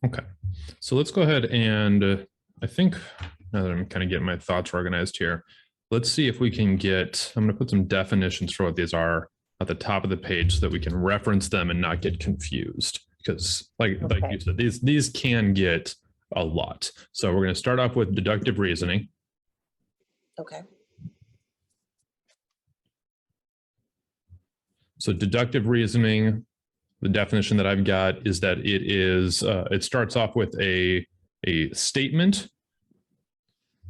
Okay, so let's go ahead and I think now that I'm kind of getting my thoughts organized here, let's see if we can get, I'm going to put some definitions for what these are at the top of the page so that we can reference them and not get confused. Because like you said, these can get a lot. So we're going to start off with deductive reasoning. Okay. So deductive reasoning, the definition that I've got is that it starts off with a statement,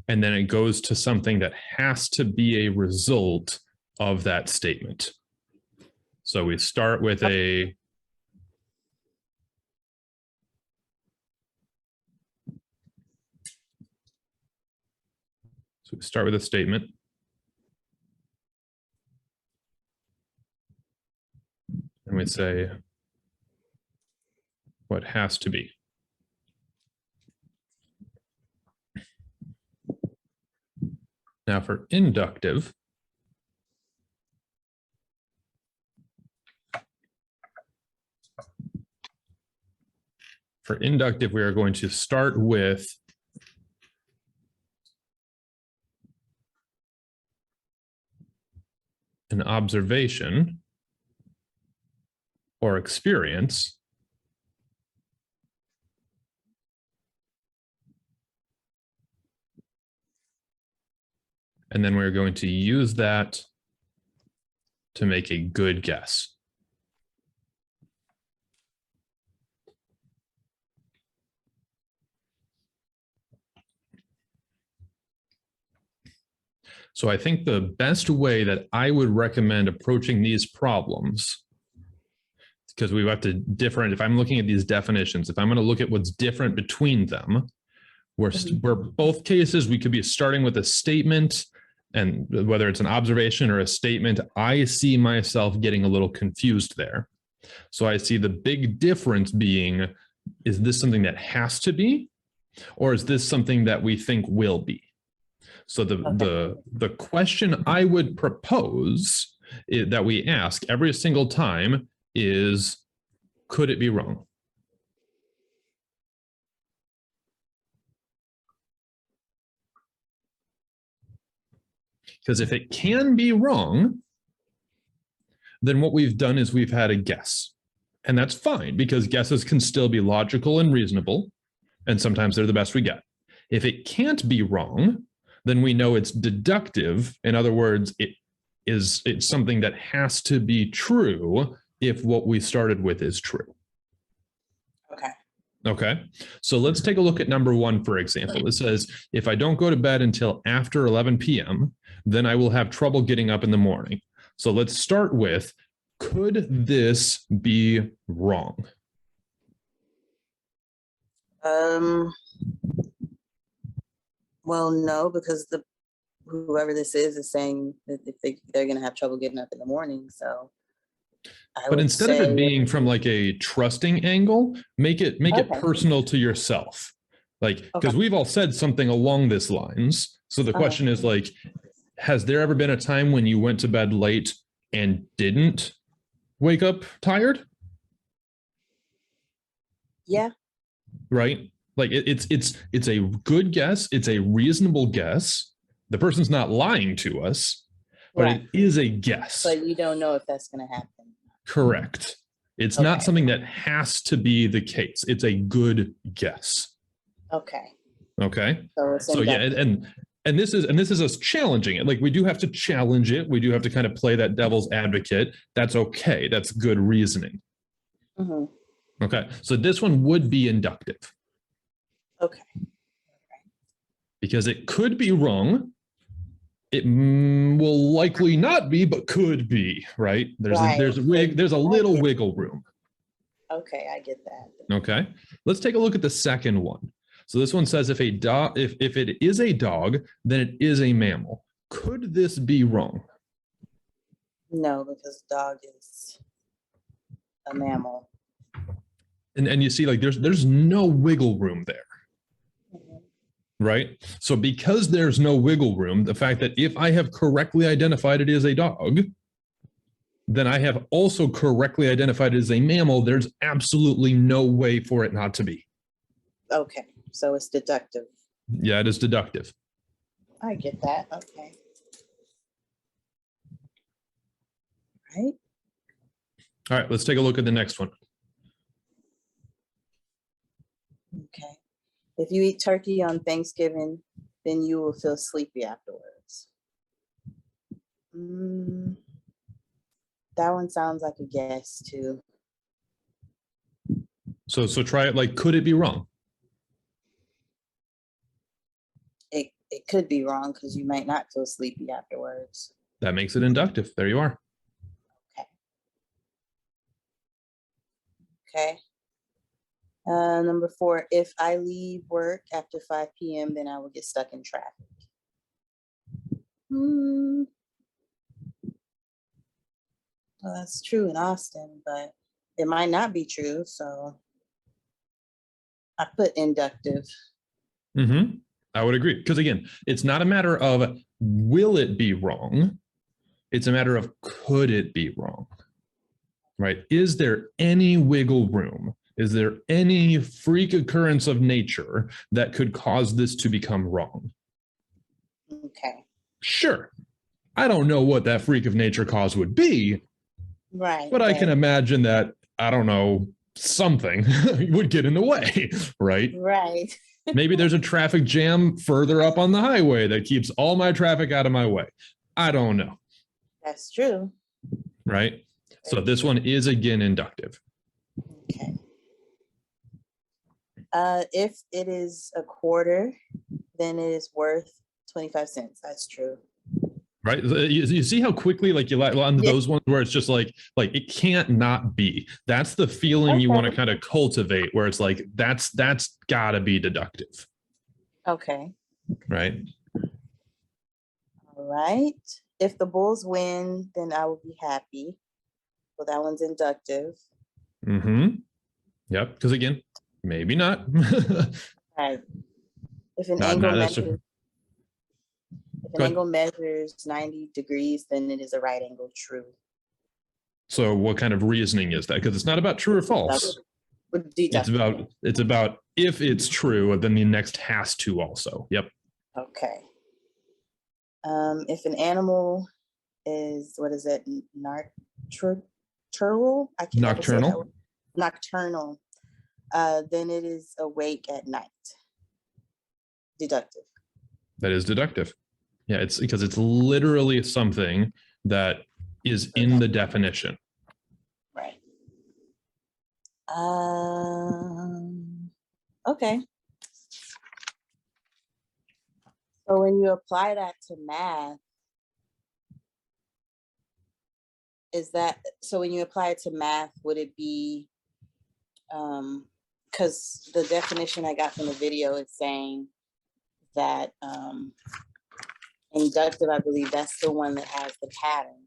and then it goes to something that has to be a result of that statement. So we start with a statement. And we say what has to be. Now for inductive, we are going to start with an observation or experience and then we're going to use that to make a good guess. So I think the best way that I would recommend approaching these problems, because we have to different, if I'm looking at these definitions, if I'm going to look at what's different between them, where both cases we could be starting with a statement, and whether it's an observation or a statement, I see myself getting a little confused there. So I see the big difference being, is this something that has to be, or is this something that we think will be? So the question I would propose that we ask every single time is, could it be wrong? Because if it can be wrong, then what we've done is we've had a guess. And that's fine, because guesses can still be logical and reasonable, and sometimes they're the best we get. If it can't be wrong, then we know it's deductive. In other words, it's something that has to be true if what we started with is true. Okay, so let's take a look at number one, for example. It says, if I don't go to bed until after 11 p.m., then I will have trouble getting up in the morning. So let's start with, could this be wrong? Well, no, because whoever this is saying that they're going to have trouble getting up in the morning. So, but instead of it being from like a trusting angle, make it personal to yourself. Like, because we've all said something along this lines. So the question is like, has there ever been a time when you went to bed late and didn't wake up tired? Yeah. Right? Like it's a good guess. It's a reasonable guess. The person's not lying to us, but it is a guess. But you don't know if that's going to happen. Correct. It's not something that has to be the case. It's a good guess. Okay. So yeah, and this is us challenging it. Like, we do have to challenge it. We do have to kind of play that devil's advocate. That's okay. That's good reasoning. Okay. So this one would be inductive. Okay. Because it could be wrong. It will likely not be, but could be, right? There's a little wiggle room. Okay, I get that. Okay. Let's take a look at the second one. So this one says, if it is a dog, then it is a mammal. Could this be wrong? No, because dog is a mammal. And you see, like, there's no wiggle room there. Right? So because there's no wiggle room, the fact that if I have correctly identified it as a dog, then I have also correctly identified it as a mammal, there's absolutely no way for it not to be. Okay, so it's deductive. Yeah, it is deductive. I get that. Okay. Right. All right, let's take a look at the next one. Okay. If you eat turkey on Thanksgiving, then you will feel sleepy afterwards. That one sounds like a guess too. So try it like, could it be wrong? It could be wrong because you might not feel sleepy afterwards. That makes it inductive. There you are. Okay. Number 4, if I leave work after 5 p.m., then I will get stuck in traffic. Well, that's true in Austin, but it might not be true. So I put inductive. I would agree. Because again, it's not a matter of will it be wrong? It's a matter of could it be wrong? Right? Is there any wiggle room? Is there any freak occurrence of nature that could cause this to become wrong? Okay. Sure. I don't know what that freak of nature cause would be. Right. But I can imagine that, I don't know, something would get in the way, right? Right. Maybe there's a traffic jam further up on the highway that keeps all my traffic out of my way. I don't know. That's true. Right? So this one is again inductive. Okay. If it is a quarter, then it is worth 25 cents. That's true. Right? You see how quickly like you let on those ones where it's just like it can't not be. That's the feeling you want to kind of cultivate where it's like that's gotta be deductive. Okay. Right? All right. If the Bulls win, then I will be happy. Well, that one's inductive. Yep. Because again, maybe not. Right. If an angle measures 90 degrees, then it is a right angle true. So what kind of reasoning is that? Because it's not about true or false. It's about if it's true, then the next has to also. Yep. Okay. If an animal is, what is it? Nocturnal? I can't Nocturnal. Nocturnal. Then it is awake at night. Deductive. That is deductive. Yeah, it's because it's literally something that is in the definition. Right. Okay. So when you apply that to math, when you apply it to math, would it be, because the definition I got from the video is saying that inductive, I believe that's the one that has the pattern.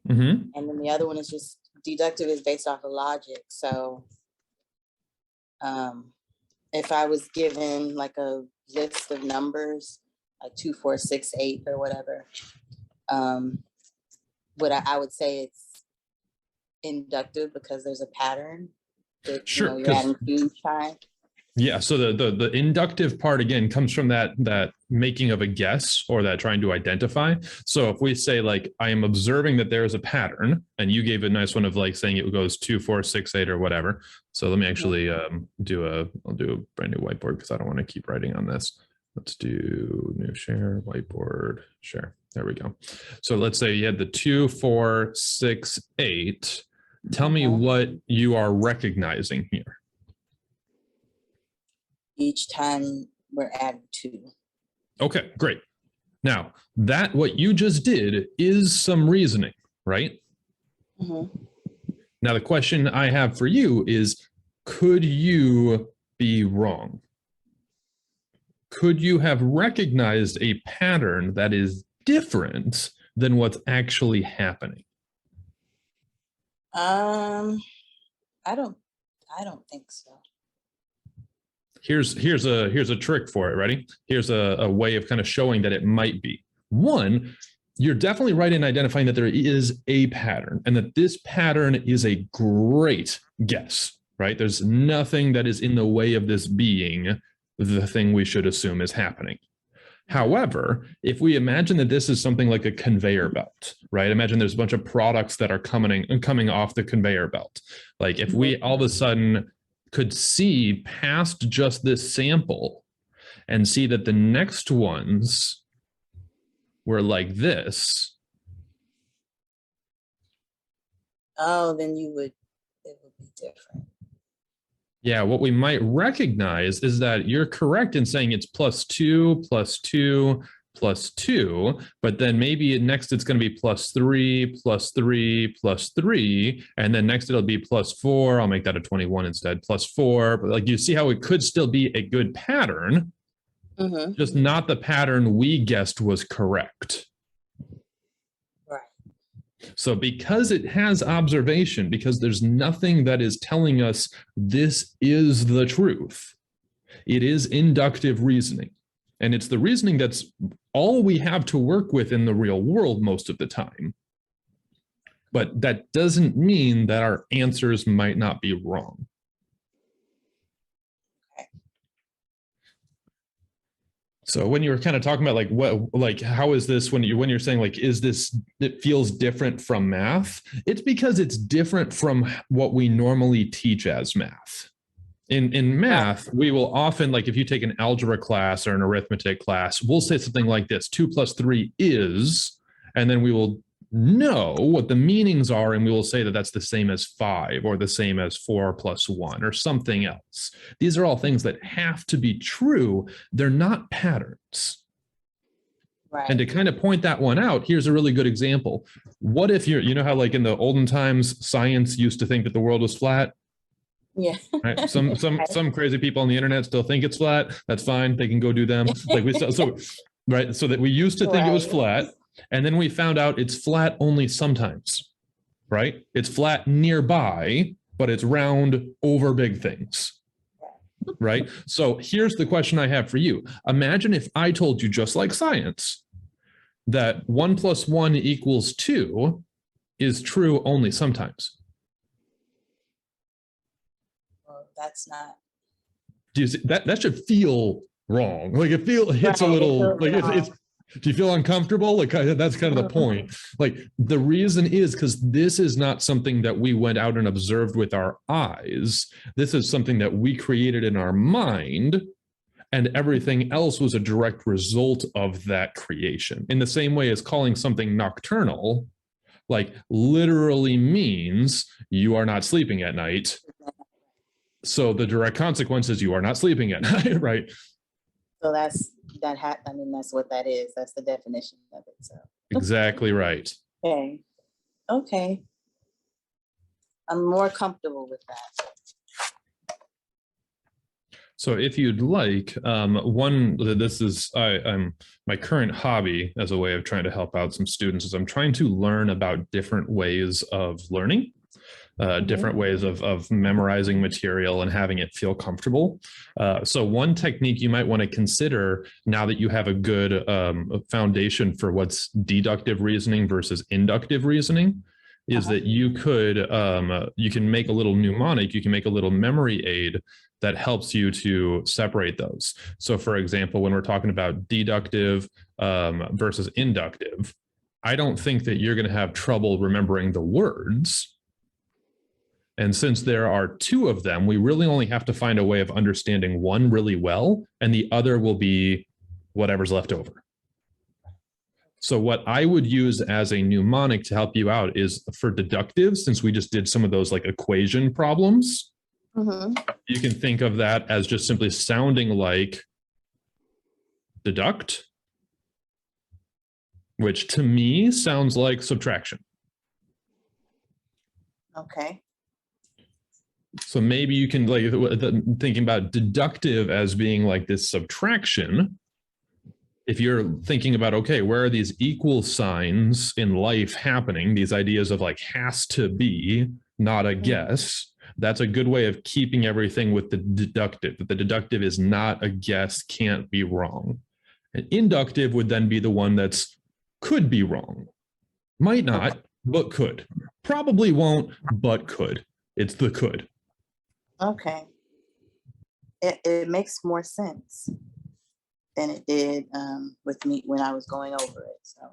And then the other one is just deductive is based off of logic. So if I was given like a list of numbers, like 2, 4, 6, 8 or whatever, I would say it's inductive because there's a pattern that Sure. You're adding each time. Yeah. So the inductive part again comes from that making of a guess or that trying to identify. So if we say like I am observing that there is a pattern, and you gave a nice one of like saying it goes 2, 4, 6, 8 or whatever. So let me actually I'll do a brand new whiteboard because I don't want to keep writing on this. Let's do new share, whiteboard, share. There we go. So let's say you had the 2, 4, 6, 8. Tell me what you are recognizing here. Each time we're adding 2. Okay, great. Now, what you just did is some reasoning, right? Now, the question I have for you is, could you be wrong? Could you have recognized a pattern that is different than what's actually happening? I don't think so. Here's a trick for it. Ready? Here's a way of kind of showing that it might be. One, you're definitely right in identifying that there is a pattern and that this pattern is a great guess. right? There's nothing that is in the way of this being the thing we should assume is happening. However, if we imagine that this is something like a conveyor belt, right? Imagine there's a bunch of products that are coming off the conveyor belt. Like if we all of a sudden could see past just this sample and see that the next ones were like this. Oh, then it would be different. Yeah, what we might recognize is that you're correct in saying it's +2, +2, +2, but then maybe next it's going to be +3, +3, +3, and then next it'll be +4. I'll make that a 21 instead, +4. But like you see how it could still be a good pattern, just not the pattern we guessed was correct. So because it has observation, because there's nothing that is telling us this is the truth, it is inductive reasoning. And it's the reasoning that's all we have to work with in the real world most of the time. But that doesn't mean that our answers might not be wrong. So when you were kind of talking about how is this when you're saying like, is this, it feels different from math? It's because it's different from what we normally teach as math. In math, we will often, like if you take an algebra class or an arithmetic class, we'll say something like this: 2 + 3 is, and then we will know what the meanings are, and we will say that that's the same as 5 or the same as 4 + 1 or something else. These are all things that have to be true. They're not patterns. Right. And to kind of point that one out, here's a really good example. What if you know how like in the olden times, science used to think that the world was flat? Yeah. Right? Some crazy people on the internet still think it's flat. That's fine. They can go do them. Like so that we used to think it was flat. And then we found out it's flat only sometimes, right? It's flat nearby, but it's round over big things, right? So here's the question I have for you. Imagine if I told you, just like science, that 1 + 1 = 2 is true only sometimes. Well, that's not. Do you see, that should feel wrong. Like it hits a little, like it's do you feel uncomfortable? Like that's kind of the point. Like the reason is because this is not something that we went out and observed with our eyes. This is something that we created in our mind, and everything else was a direct result of that creation. In the same way as calling something nocturnal, like literally means you are not sleeping at night. So the direct consequence is you are not sleeping at night, right? So that's what that is. That's the definition of it. So exactly right. Okay. I'm more comfortable with that. So if you'd like, this is I'm my current hobby as a way of trying to help out some students is I'm trying to learn about different ways of learning. Different ways of memorizing material and having it feel comfortable. So one technique you might want to consider now that you have a good foundation for what's deductive reasoning versus inductive reasoning is that you can make a little mnemonic, you can make a little memory aid that helps you to separate those. So for example, when we're talking about deductive versus inductive, I don't think that you're going to have trouble remembering the words. And since there are two of them, we really only have to find a way of understanding one really well, and the other will be whatever's left over. So what I would use as a mnemonic to help you out is for deductive, since we just did some of those like equation problems, you can think of that as just simply sounding like deduct, which to me sounds like subtraction. Okay. So maybe you can like thinking about deductive as being like this subtraction. If you're thinking about, okay, where are these equal signs in life happening? These ideas of like has to be, not a guess. That's a good way of keeping everything with the deductive. That the deductive is not a guess, can't be wrong. And inductive would then be the one that's could be wrong. Might not, but could. Probably won't, but could. It's the could. Okay. It makes more sense than it did with me when I was going over it. So